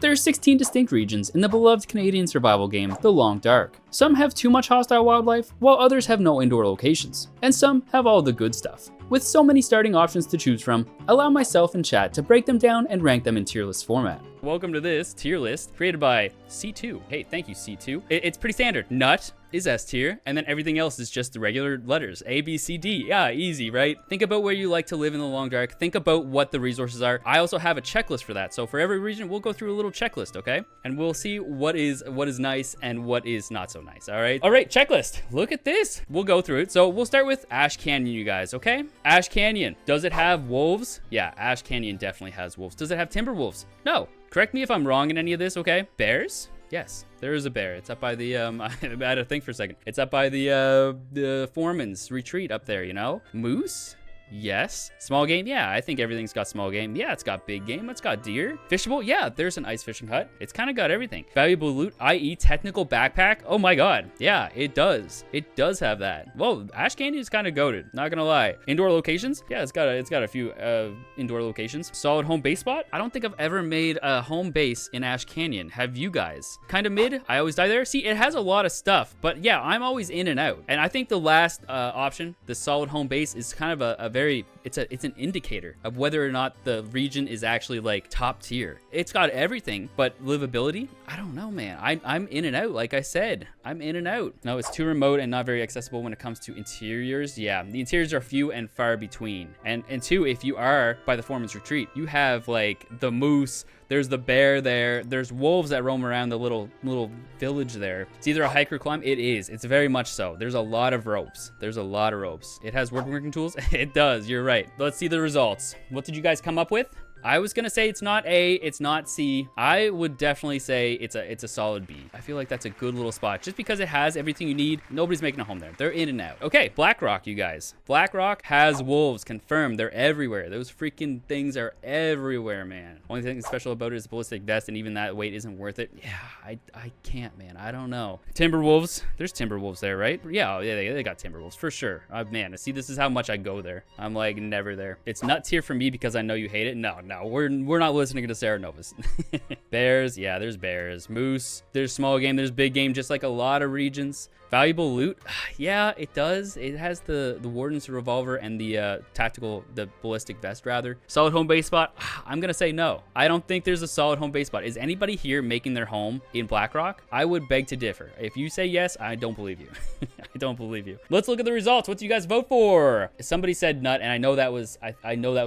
There are 16 distinct regions in the beloved Canadian survival game, The Long Dark. Some have too much hostile wildlife, while others have no indoor locations, and some have all the good stuff. With so many starting options to choose from, allow myself and chat to break them down and rank them in tier list format. Welcome to this tier list created by C2. Hey, thank you, C2. It's pretty standard. Nut is S tier, and then everything else is just the regular letters. A, B, C, D. Yeah, easy, right? Think about where you like to live in the Long Dark. Think about what the resources are. I also have a checklist for that. So for every region, we'll go through a little checklist, okay? And we'll see what is nice and what is not so nice, all right? All right, checklist. Look at this. We'll go through it. So we'll start with Ash Canyon, you guys, okay? Ash Canyon. Does it have wolves? Yeah, Ash Canyon definitely has wolves. Does it have timber wolves? No. Correct me if I'm wrong in any of this, okay? Bears? Yes, there is a bear. It's up by the, I had to think for a second. It's up by the foreman's retreat up there, you know? Moose? Yes. Small game? Yeah, I think everything's got small game. Yeah, it's got big game. It's got deer. Fishable? Yeah, there's an ice fishing hut. It's kind of got everything. Valuable loot, i.e. technical backpack. Oh my god. Yeah, it does. It does have that. Whoa, Ash Canyon is kind of goated. Not gonna lie. Indoor locations? Yeah, it's got a few indoor locations. Solid home base spot? I don't think I've ever made a home base in Ash Canyon. Have you guys? Kind of mid. I always die there. See, it has a lot of stuff, but yeah, I'm always in and out. And I think the last option, the solid home base, is kind of a very, it's an indicator of whether or not the region is actually like top tier. It's got everything, but livability, I don't know, man. I'm in and out. Like I said, I'm in and out. No, it's too remote and not very accessible when it comes to interiors. Yeah, the interiors are few and far between. And two, if you are by the Foreman's Retreat, you have like the moose, there's the bear there, there's wolves that roam around the little village there. It's either a hike or climb. It is. It's very much so. There's a lot of ropes. There's a lot of ropes. It has woodworking tools. It does. You're right. Let's see the results. What did you guys come up with? I was gonna say it's not A, it's not C. I would definitely say it's a solid B. I feel like that's a good little spot just because it has everything you need. Nobody's making a home there. They're in and out. Okay, Black Rock, you guys. Black Rock has wolves, confirmed. They're everywhere. Those freaking things are everywhere, man. Only thing special about it is the ballistic vest, and even that weight isn't worth it. Yeah, I can't, man. I don't know. Timberwolves. There's Timberwolves there, right? Yeah, they got Timberwolves for sure. Man, see, this is how much I go there. I'm like never there. It's nut tier for me because I know you hate it. No, we're not listening to Sarah Novus. Bears, yeah, there's bears. Moose, there's small game, there's big game, just like a lot of regions. Valuable loot, yeah, it does. It has the Warden's revolver and the ballistic vest rather. Solid home base spot, I'm gonna say no. I don't think there's a solid home base spot. Is anybody here making their home in Black Rock? I would beg to differ. If you say yes, I don't believe you. I don't believe you. Let's look at the results. What do you guys vote for? Somebody said nut, and I know that was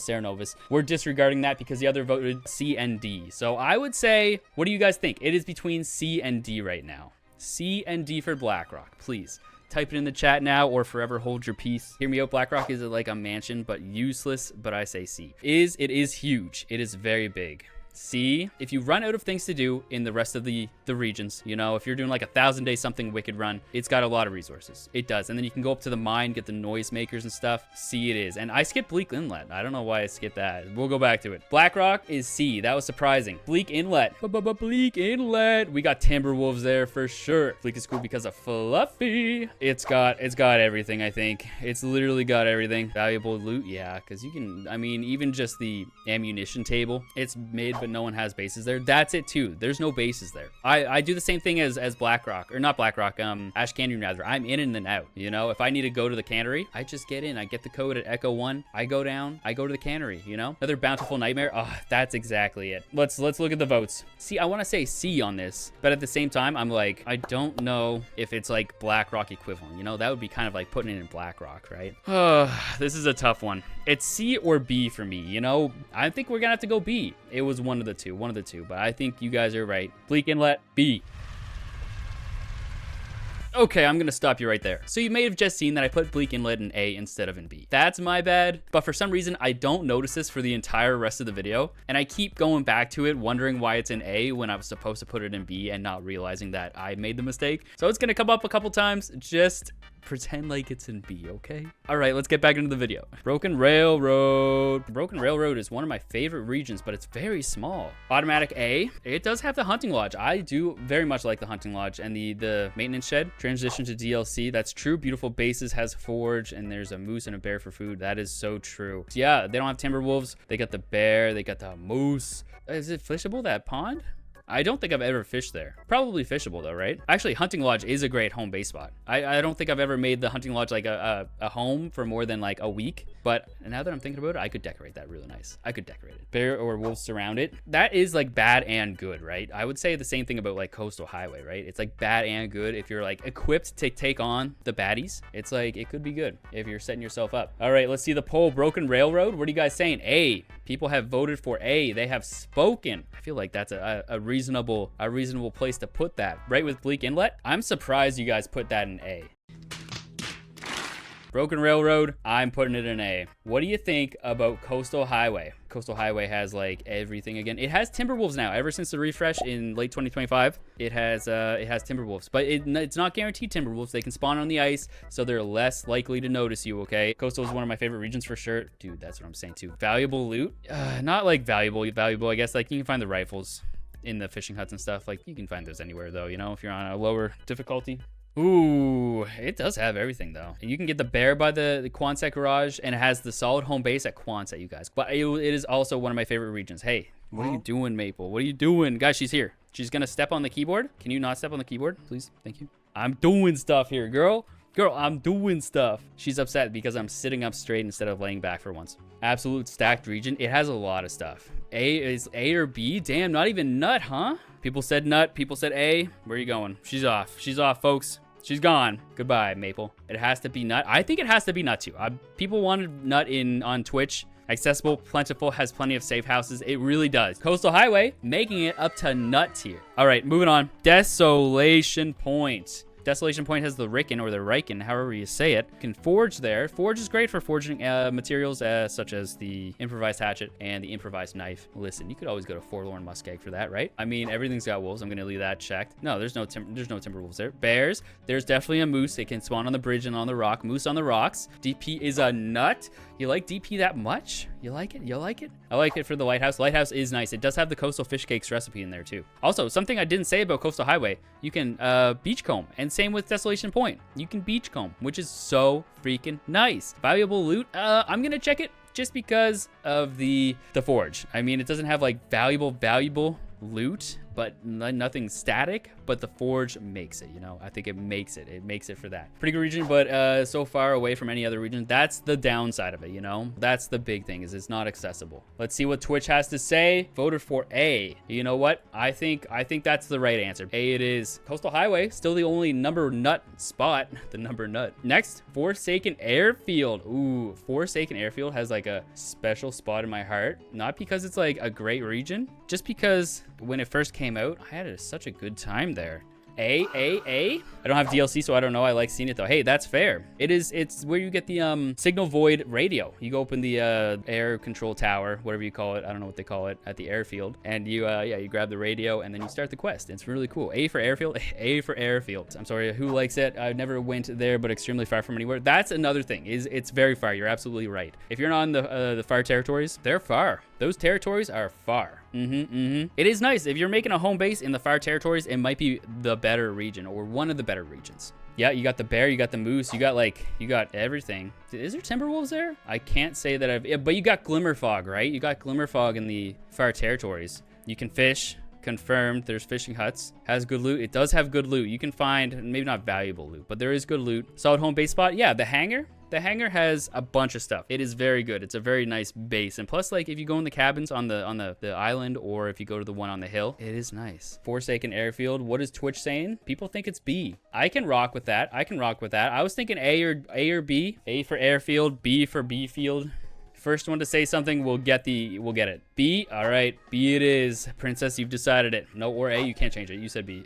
Sarah Novus. We're disregarding that because the other voted C and D. So I would say, what do you guys think? It is between C and D right now. C and D for Black Rock, please. Type it in the chat now or forever hold your peace. Hear me out, Black Rock is like a mansion, but useless, but I say C. It is huge. It is very big. C, if you run out of things to do in the rest of the regions, you know, if you're doing like a 1,000-day something wicked run, it's got a lot of resources. It does. And then you can go up to the mine, get the noise makers and stuff. C it is. And I skipped Bleak Inlet. I don't know why I skipped that. We'll go back to it. Black Rock is C. That was surprising. Bleak Inlet. Bleak Inlet. We got Timberwolves there for sure. Bleak is cool because of Fluffy. It's got everything, I think. It's literally got everything. Valuable loot, yeah, because you can, I mean, even just the ammunition table, it's made, but no one has bases there. That's it too. There's no bases there. I do the same thing as Black Rock, or not Black Rock, Ash Canyon rather. I'm in and out, you know? If I need to go to the cannery, I just get in. I get the code at Echo 1. I go down. I go to the cannery, you know? Another bountiful nightmare. Oh, that's exactly it. Let's look at the votes. See, I want to say C on this, but at the same time, I'm like, I don't know if it's like Black Rock equivalent, you know? That would be kind of like putting it in Black Rock, right? This is a tough one. It's C or B for me, you know? I think we're gonna have to go B. It was one of the two, but I think you guys are right. Bleak Inlet, B. Okay, I'm gonna stop you right there. So you may have just seen that I put Bleak Inlet in A instead of in B. That's my bad, but for some reason, I don't notice this for the entire rest of the video, and I keep going back to it, wondering why it's in A when I was supposed to put it in B and not realizing that I made the mistake. So it's gonna come up a couple times, just pretend like it's in B, okay? All right, let's get back into the video. Broken Railroad. Broken Railroad is one of my favorite regions, but it's very small. Automatic A. It does have the hunting lodge. I do very much like the hunting lodge and the maintenance shed. Transition to DLC. That's true. Beautiful bases, has forge, and there's a moose and a bear for food. That is so true. So yeah, they don't have timber wolves. They got the bear. They got the moose. Is it fishable, that pond? I don't think I've ever fished there. Probably fishable though, right? Actually, Hunting Lodge is a great home base spot. I don't think I've ever made the Hunting Lodge like a home for more than like a week. But now that I'm thinking about it, I could decorate that really nice. I could decorate it. Bear or wolves surround it. That is like bad and good, right? I would say the same thing about like Coastal Highway, right? It's like bad and good. If you're like equipped to take on the baddies, it's like it could be good if you're setting yourself up. All right, let's see the poll. Broken Railroad. What are you guys saying? A. People have voted for A. They have spoken. I feel like that's a reasonable place to put that. Right with Bleak Inlet. I'm surprised you guys put that in A. Broken Railroad, I'm putting it in A. What do you think about Coastal Highway? Coastal Highway has like everything again. It has Timberwolves now. Ever since the refresh in late 2025, it has Timberwolves. But it's not guaranteed Timberwolves. They can spawn on the ice, so they're less likely to notice you, okay? Coastal is one of my favorite regions for sure. Dude, that's what I'm saying too. Valuable loot? Not like valuable, I guess. Like you can find the rifles in the fishing huts and stuff. Like you can find those anywhere though, you know, if you're on a lower difficulty. Ooh, it does have everything though. You can get the bear by the Quonset garage, and it has the solid home base at Quonset, you guys. But it is also one of my favorite regions. Hey, what are you doing, Maple? What are you doing? Guys, she's here. She's gonna step on the keyboard. Can you not step on the keyboard, please? Thank you. I'm doing stuff here, girl. Girl, I'm doing stuff. She's upset because I'm sitting up straight instead of laying back for once. Absolute stacked region. It has a lot of stuff. A is A or B? Damn, not even nut, huh? People said nut. People said A. Where are you going? She's off. She's off, folks. She's gone. Goodbye, Maple. It has to be nut. I think it has to be nut too. People wanted nut on Twitch. Accessible, plentiful, has plenty of safe houses. It really does. Coastal Highway, making it up to nut tier. All right, moving on. Desolation Point. Desolation Point has the Ricken or the Riken, however you say it. You can forge there. Forge is great for forging materials such as the improvised hatchet and the improvised knife. Listen, you could always go to Forlorn Muskeg for that, right? I mean, everything's got wolves. I'm gonna leave that checked. No, there's no Timberwolves there. Bears, there's definitely a moose. It can spawn on the bridge and on the rock. Moose on the rocks. DP is a nut. You like DP that much? You like it? You like it? I like it for the lighthouse. Lighthouse is nice. It does have the coastal fish cakes recipe in there too. Also, something I didn't say about Coastal Highway, you can beachcomb, and same with Desolation Point. You can beachcomb, which is so freaking nice. Valuable loot. I'm gonna check it just because of the forge. I mean, it doesn't have like valuable loot, but nothing static, but the forge makes it, you know. I think it makes it for that. Pretty good region, but so far away from any other region. That's the downside of it, you know. That's the big thing, is it's not accessible. Let's see what Twitch has to say. Voted for A. You know what? I think that's the right answer. A it is. Coastal Highway, still the only number nut spot. The number nut. Next, Forsaken Airfield. Ooh, Forsaken Airfield has like a special spot in my heart. Not because it's like a great region, just because when it first came out, I had such a good time there. A. I don't have DLC, so I don't know. I like seeing it though. Hey, that's fair. It's where you get the signal void radio. You go open the air control tower, whatever you call it. I don't know what they call it at the airfield. And you you grab the radio and then you start the quest. It's really cool. A for Airfield. A for Airfield. I'm sorry, who likes it? I never went there, but extremely far from anywhere. That's another thing. It's very far. You're absolutely right. If you're not on the far territories, they're far. Those territories are far. It is nice. If you're making a home base in the far territories, it might be the better region or one of the better regions. Yeah, you got the bear, you got the moose, you got everything. Is there Timberwolves there? I can't say that but you got Glimmer Fog, right? You got Glimmer Fog in the far territories. You can fish. Confirmed. There's fishing huts. Has good loot. It does have good loot. You can find maybe not valuable loot, but there is good loot. Solid home base spot. Yeah, the hangar. The hangar has a bunch of stuff. It is very good. It's a very nice base. And plus, like, if you go in the cabins on the island, or if you go to the one on the hill, it is nice. Forsaken Airfield. What is Twitch saying? People think it's B. I can rock with that. I was thinking A or B. A for Airfield, B for B field. First one to say something will get it. B. All right. B it is. Princess, you've decided it. No, or A, you can't change it. You said B.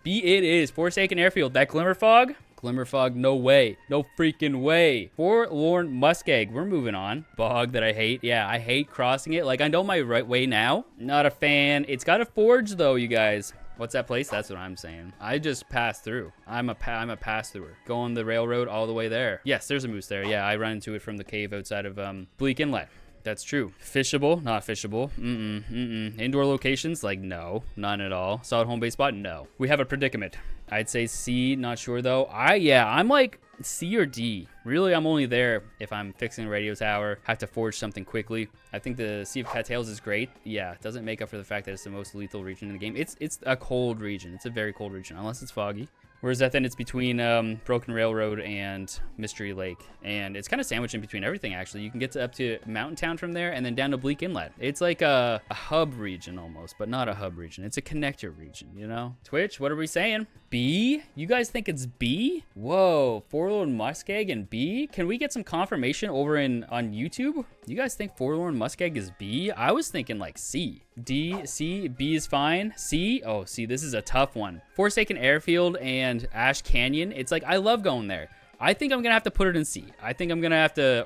B it is. Forsaken Airfield. That Glimmer Fog? Glimmer Fog, no way. No freaking way. Forlorn Muskeg. We're moving on. Bog that I hate. Yeah, I hate crossing it. Like, I know my right way now. Not a fan. It's got a forge, though, you guys. What's that place? That's what I'm saying. I just passed through. I'm a pass-througher. Going the railroad all the way there. Yes, there's a moose there. Yeah, I run into it from the cave outside of Bleak Inlet. That's true. Fishable, not fishable. Indoor locations, like no, none at all. Solid home base spot, no. We have a predicament. I'd say C, not sure though. I'm like C or D. Really, I'm only there if I'm fixing a radio tower, have to forge something quickly. I think the Sea of Cattails is great. Yeah, it doesn't make up for the fact that it's the most lethal region in the game. It's a cold region. It's a very cold region, unless it's foggy. Whereas that then it's between Broken Railroad and Mystery Lake. And it's kind of sandwiched in between everything, actually. You can get up to Mountain Town from there and then down to Bleak Inlet. It's like a hub region almost, but not a hub region. It's a connector region, you know? Twitch, what are we saying? B? You guys think it's B? Whoa, Forlorn Muskeg and B? Can we get some confirmation over on YouTube? You guys think Forlorn Muskeg is B? I was thinking like C. D, C, B is fine. C? Oh, C, this is a tough one. Forsaken Airfield and Ash Canyon. It's like, I love going there. I think I'm going to have to put it in C. I think I'm going to have to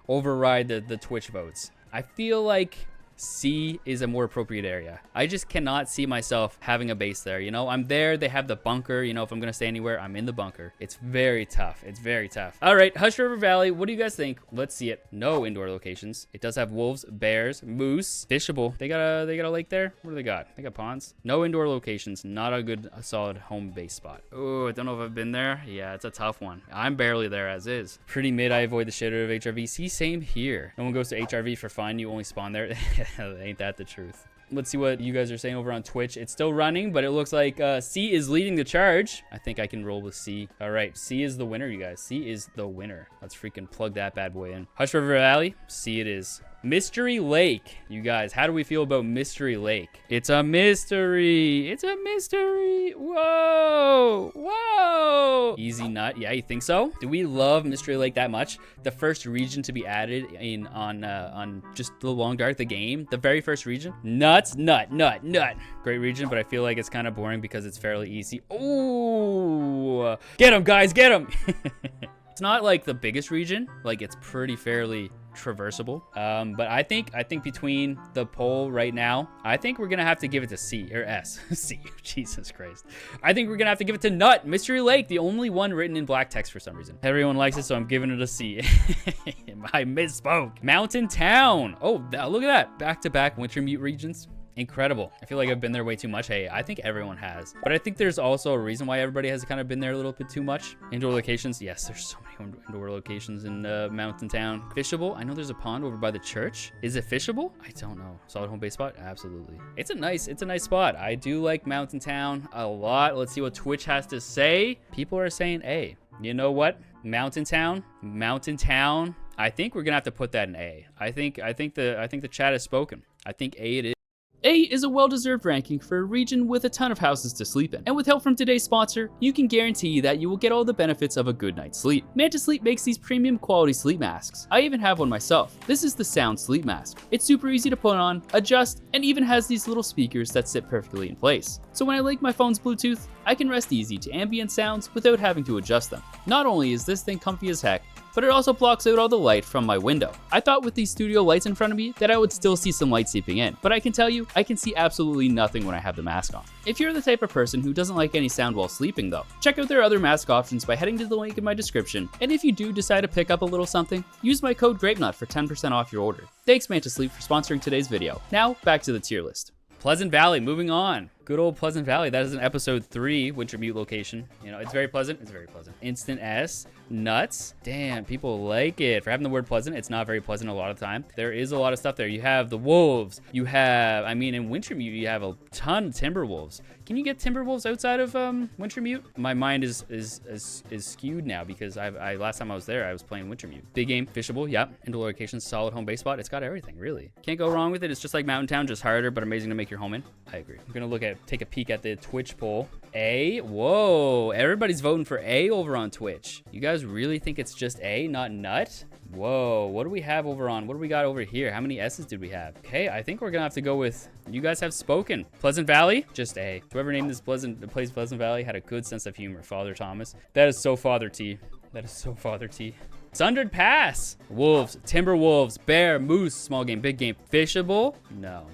override the Twitch votes. I feel like C is a more appropriate area. I just cannot see myself having a base there. You know, I'm there. They have the bunker. You know, if I'm going to stay anywhere, I'm in the bunker. It's very tough. It's very tough. All right, Hush River Valley. What do you guys think? Let's see it. No indoor locations. It does have wolves, bears, moose, fishable. They got a lake there. What do they got? They got ponds. No indoor locations. Not a good, solid home base spot. Oh, I don't know if I've been there. Yeah, it's a tough one. I'm barely there as is. Pretty mid. I avoid the shit out of HRV. See, same here. No one goes to HRV for fun. You only spawn there. Ain't that the truth? Let's see what you guys are saying over on Twitch. It's still running, but it looks like C is leading the charge. I think I can roll with C. All right, C is the winner, you guys. C is the winner. Let's freaking plug that bad boy in. Hush River Valley, C it is. Mystery Lake, you guys. How do we feel about Mystery Lake? It's a mystery. It's a mystery. Whoa. Whoa. Easy nut. Yeah, you think so? Do we love Mystery Lake that much? The first region to be added in on just the Long Dark, the game. The very first region. Nuts. Nut. Great region, but I feel like it's kind of boring because it's fairly easy. Ooh. Get him, guys. Get him. It's not like the biggest region. Like, it's pretty fairly traversable, but I think between the poll right now, I think we're gonna have to give it to C or S. C, Jesus Christ. I think we're gonna have to give it to Nut. Mystery Lake, the only one written in black text for some reason. Everyone likes it, so I'm giving it a C. I misspoke. Mountain Town. Oh, look at that. Back-to-back Wintermute regions. Incredible. I feel like I've been there way too much. Hey, I think everyone has. But I think there's also a reason why everybody has kind of been there a little bit too much. Indoor locations. Yes, there's so many indoor locations in Mountain Town. Fishable. I know there's a pond over by the church. Is it fishable? I don't know. Solid home base spot? Absolutely. It's a nice spot. I do like Mountain Town a lot. Let's see what Twitch has to say. People are saying A. You know what? Mountain Town. I think we're gonna have to put that in A. I think the chat has spoken. I think A it is. A is a well-deserved ranking for a region with a ton of houses to sleep in, and with help from today's sponsor, you can guarantee that you will get all the benefits of a good night's sleep. Manta Sleep makes these premium quality sleep masks. I even have one myself. This is the Sound Sleep Mask. It's super easy to put on, adjust, and even has these little speakers that sit perfectly in place. So when I link my phone's Bluetooth, I can rest easy to ambient sounds without having to adjust them. Not only is this thing comfy as heck, but it also blocks out all the light from my window. I thought with these studio lights in front of me that I would still see some light seeping in, but I can tell you, I can see absolutely nothing when I have the mask on. If you're the type of person who doesn't like any sound while sleeping though, check out their other mask options by heading to the link in my description, and if you do decide to pick up a little something, use my code Grapenut for 10% off your order. Thanks Manta Sleep for sponsoring today's video. Now, back to the tier list. Pleasant Valley, moving on. Good old Pleasant Valley. That is an episode 3 Wintermute location. You know, it's very pleasant. It's very pleasant. Instant S. Nuts. Damn, people like it. For having the word pleasant, it's not very pleasant a lot of the time. There is a lot of stuff there. You have the wolves. You have, I mean, in Wintermute, you have a ton of Timberwolves. Can you get Timberwolves outside of Wintermute? My mind is skewed now because last time I was there, I was playing Wintermute. Big game, fishable, yep. Indoor locations, solid home base spot. It's got everything, really. Can't go wrong with it. It's just like Mountain Town, just harder, but amazing to make your home in. I agree. I'm gonna take a peek at the Twitch poll. A? Whoa, everybody's voting for A over on Twitch. You guys really think it's just A, not Nut? Whoa, what do we have over on, what do we got over here? How many S's did we have? Okay, I think we're gonna have to go with, you guys have spoken. Pleasant Valley, just A. Whoever named this place Pleasant Valley had a good sense of humor, Father Thomas. That is so Father T. That is so Father T. Sundered Pass. Wolves, Timberwolves, bear, moose, small game, big game, fishable? No.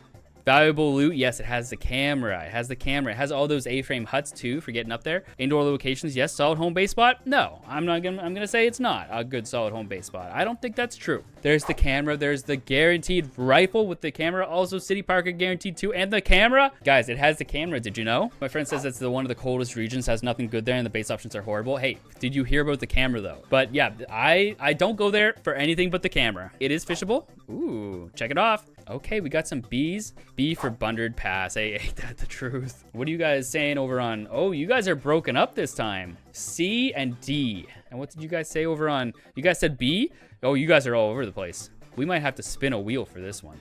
Valuable loot. Yes, it has the camera. It has the camera. It has all those A-frame huts too for getting up there. Indoor locations. Yes. Solid home base spot. No, I'm gonna say it's not a good solid home base spot. I don't think that's true. There's the camera. There's the guaranteed rifle with the camera. Also City Parker guaranteed too. And the camera. Guys, it has the camera. Did you know? My friend says it's one of the coldest regions, has nothing good there, and the base options are horrible. Hey, did you hear about the camera though? But yeah, I don't go there for anything but the camera. It is fishable. Ooh, check it off. Okay, we got some B's. B for Sundered Pass. Hey, ain't that the truth? What are you guys saying over on... Oh, you guys are broken up this time. C and D. And what did you guys say over on... You guys said B? Oh, you guys are all over the place. We might have to spin a wheel for this one.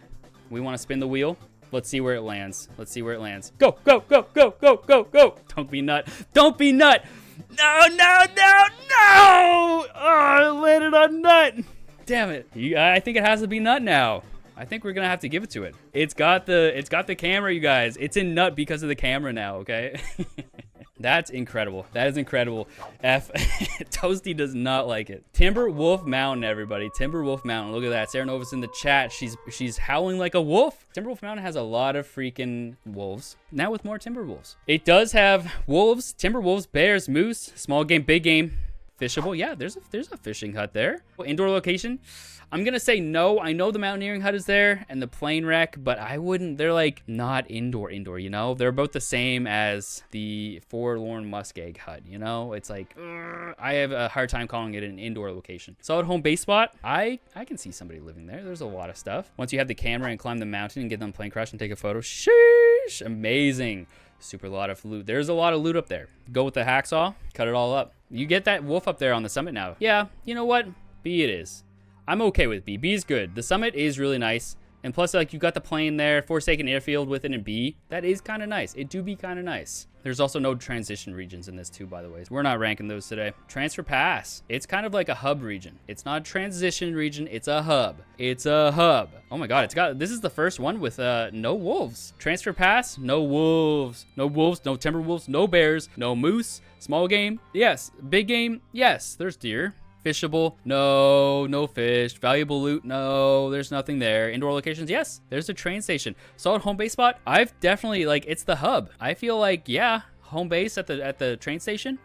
We want to spin the wheel? Let's see where it lands. Let's see where it lands. Go, go, go, go, go, go, go. Don't be nut. Don't be nut. No, no, no, no. Oh, I landed on nut. Damn it. I think it has to be nut now. I think we're gonna have to give it to it. It's got the camera, you guys. It's in nut because of the camera now, okay? That's incredible. That is incredible. F. Toasty does not like it. Timberwolf Mountain, everybody. Timberwolf Mountain. Look at that. Sarah Nova's in the chat. She's howling like a wolf. Timberwolf Mountain has a lot of freaking wolves. Now with more Timberwolves. It does have wolves, Timberwolves, bears, moose, small game, big game. Fishable. Yeah, there's a fishing hut there. Indoor location. I'm gonna say no. I know the mountaineering hut is there and the plane wreck, but I wouldn't. They're like not indoor, you know? They're about the same as the Forlorn Muskeg hut, you know? It's like, I have a hard time calling it an indoor location. Solid home base spot. I can see somebody living there. There's a lot of stuff. Once you have the camera and climb the mountain and get them plane crash and take a photo, sheesh, amazing. Super lot of loot. There's a lot of loot up there. Go with the hacksaw, cut it all up. You get that wolf up there on the summit now. Yeah, you know what? B it is. I'm okay with B. B is good. The summit is really nice. And plus, like, you got the plane there, Forsaken Airfield with it in B. That is kind of nice. It do be kind of nice. There's also no transition regions in this too, by the way. We're not ranking those today. Transfer Pass. It's kind of like a hub region. It's not a transition region. It's a hub. It's a hub. Oh my God, this is the first one with no wolves. Transfer Pass, no wolves. No wolves, no Timberwolves, no bears, no moose. Small game, yes. Big game, yes. There's deer. Fishable, no fish. Valuable loot, no, there's nothing there. Indoor locations, yes, there's a train station. Solid home base spot, I've definitely, like, it's the hub. I feel like, yeah, home base at the train station.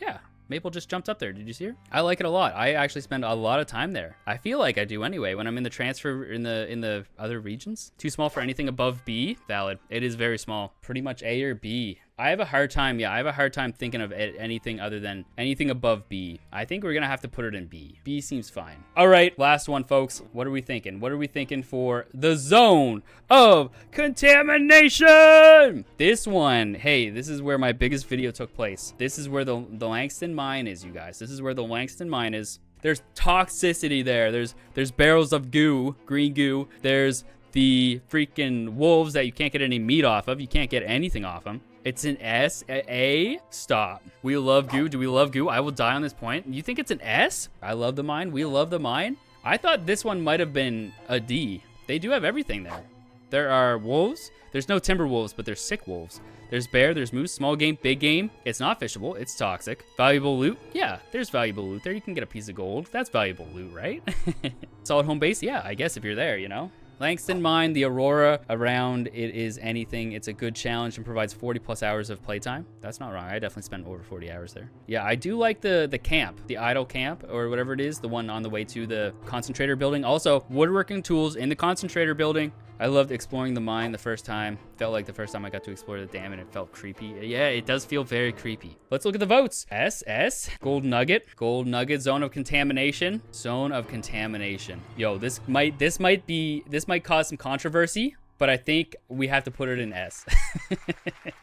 Yeah, Maple just jumped up there. Did you see her? I like it a lot. I actually spend a lot of time there. I feel like I do anyway when I'm in the transfer in the other regions. Too small for anything above B. Valid. It is very small. Pretty much A or B. I have a hard time, yeah, I have a hard time thinking of anything other than anything above B. I think we're gonna have to put it in B. B seems fine. All right, last one, folks. What are we thinking? What are we thinking for the zone of contamination? This one, hey, this is where my biggest video took place. This is where the Langston mine is, you guys. This is where the Langston mine is. There's toxicity there. There's barrels of goo, green goo. There's the freaking wolves that you can't get any meat off of. You can't get anything off them. It's an S, A, stop. We love goo. Do we love goo? I will die on this point. You think it's an S? I love the mine. We love the mine. I thought this one might have been a D. They do have everything there. There are wolves. There's no timber wolves, but there's sick wolves. There's bear, there's moose, small game, big game. It's not fishable, it's toxic. Valuable loot, yeah, there's valuable loot there. You can get a piece of gold. That's valuable loot, right? Solid home base, yeah, I guess if you're there, you know? Langston Mine, the Aurora around it is anything. It's a good challenge and provides 40 plus hours of playtime. That's not wrong. I definitely spent over 40 hours there. Yeah, I do like the camp, the idle camp or whatever it is, the one on the way to the concentrator building. Also, woodworking tools in the concentrator building. I loved exploring the mine the first time. Felt like the first time I got to explore the dam and it felt creepy. Yeah, it does feel very creepy. Let's look at the votes. S, Gold Nugget, Zone of Contamination, Zone of Contamination. Yo, this might cause some controversy, but I think we have to put it in S.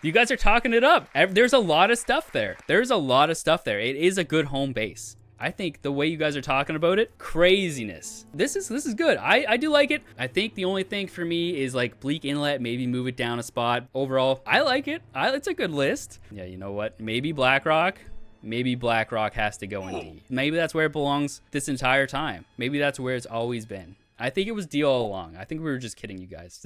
You guys are talking it up. There's a lot of stuff there. There's a lot of stuff there. It is a good home base. I think the way you guys are talking about it, craziness. This is good. I do like it. I think the only thing for me is like Bleak Inlet, maybe move it down a spot. Overall, I like it. It's a good list. Yeah, you know what? Maybe Blackrock. Maybe Blackrock has to go in D. Maybe that's where it belongs this entire time. Maybe that's where it's always been. I think it was D all along. I think we were just kidding you guys.